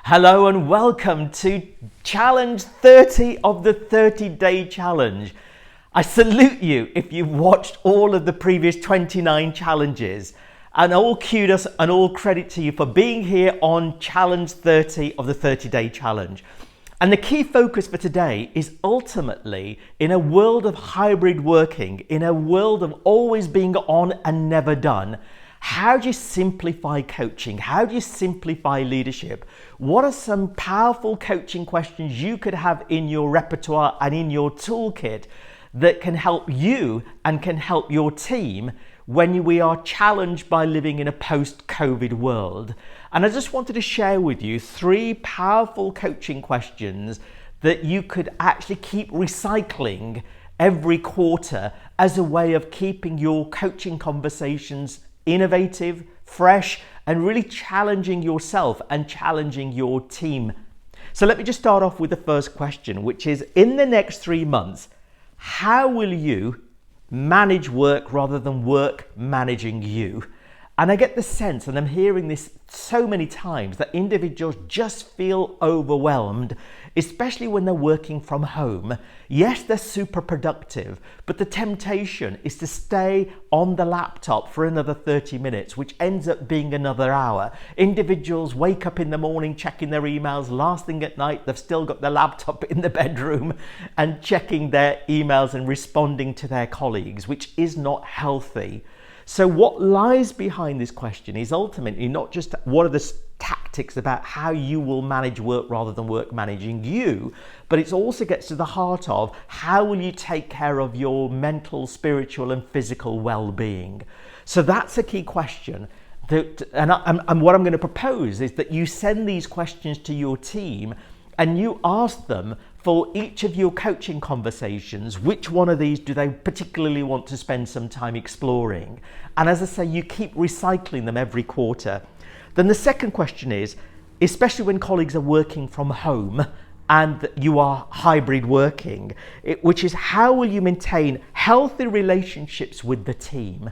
Hello and welcome to Challenge 30 of the 30-Day Challenge. I salute you if you've watched all of the previous 29 challenges, and all kudos and all credit to you for being here on Challenge 30 of the 30-Day Challenge. And the key focus for today is ultimately, in a world of hybrid working, in a world of always being on and never done, how do you simplify coaching? How do you simplify leadership? What are some powerful coaching questions you could have in your repertoire and in your toolkit that can help you and can help your team when we are challenged by living in a post-COVID world? And I just wanted to share with you 3 powerful coaching questions that you could actually keep recycling every quarter as a way of keeping your coaching conversations innovative, fresh, and really challenging yourself and challenging your team. So let me just start off with the first question, which is, in the next 3 months, how will you manage work rather than work managing you? And I get the sense, and I'm hearing this so many times, that individuals just feel overwhelmed, especially when they're working from home. Yes, they're super productive, but the temptation is to stay on the laptop for another 30 minutes, which ends up being another hour. Individuals wake up in the morning checking their emails. Last thing at night, they've still got their laptop in the bedroom and checking their emails and responding to their colleagues, which is not healthy. So what lies behind this question is ultimately not just what are the tactics about how you will manage work rather than work managing you, but it also gets to the heart of how will you take care of your mental, spiritual and physical well-being. So that's a key question. And what I'm going to propose is that you send these questions to your team and you ask them for each of your coaching conversations, which one of these do they particularly want to spend some time exploring? And as I say, you keep recycling them every quarter. Then the second question is, especially when colleagues are working from home and you are hybrid working, which is how will you maintain healthy relationships with the team?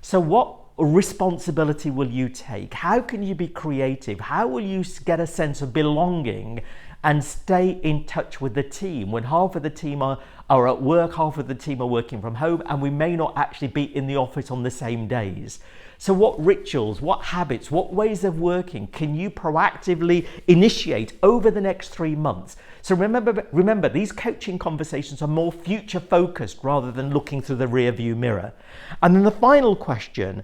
So what responsibility will you take? How can you be creative? How will you get a sense of belonging and stay in touch with the team when half of the team are at work, half of the team are working from home, and we may not actually be in the office on the same days? So what rituals, what habits, what ways of working can you proactively initiate over the next 3 months? So remember, these coaching conversations are more future focused rather than looking through the rear view mirror. And then the final question,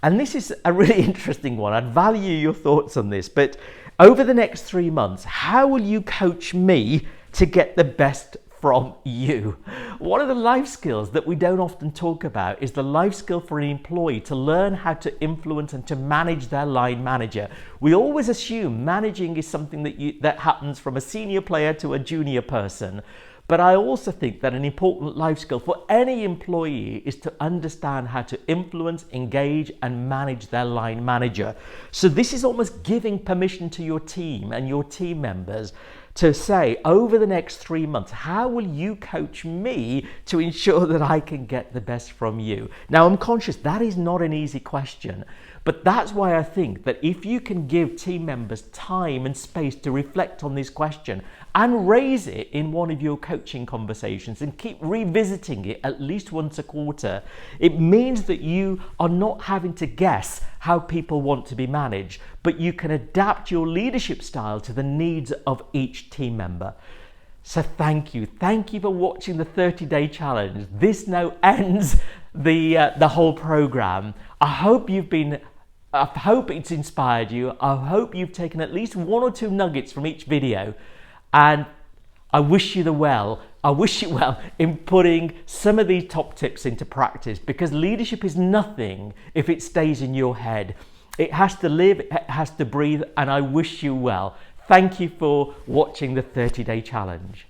and this is a really interesting one, I'd value your thoughts on this, but over the next 3 months, how will you coach me to get the best from you? One of the life skills that we don't often talk about is the life skill for an employee to learn how to influence and to manage their line manager. We always assume managing is something that happens from a senior player to a junior person. But I also think that an important life skill for any employee is to understand how to influence, engage, and manage their line manager. So this is almost giving permission to your team and your team members to say, over the next 3 months, how will you coach me to ensure that I can get the best from you? Now, I'm conscious that is not an easy question, but that's why I think that if you can give team members time and space to reflect on this question and raise it in one of your coaching conversations and keep revisiting it at least once a quarter, it means that you are not having to guess how people want to be managed, but you can adapt your leadership style to the needs of each team member. So thank you for watching the 30-Day Challenge. This now ends the whole program. I hope it's inspired you. I hope you've taken at least 1 or 2 nuggets from each video, and I wish you well in putting some of these top tips into practice, because leadership is nothing if it stays in your head. It has to live, it has to breathe, and I wish you well. Thank you for watching the 30-Day Challenge.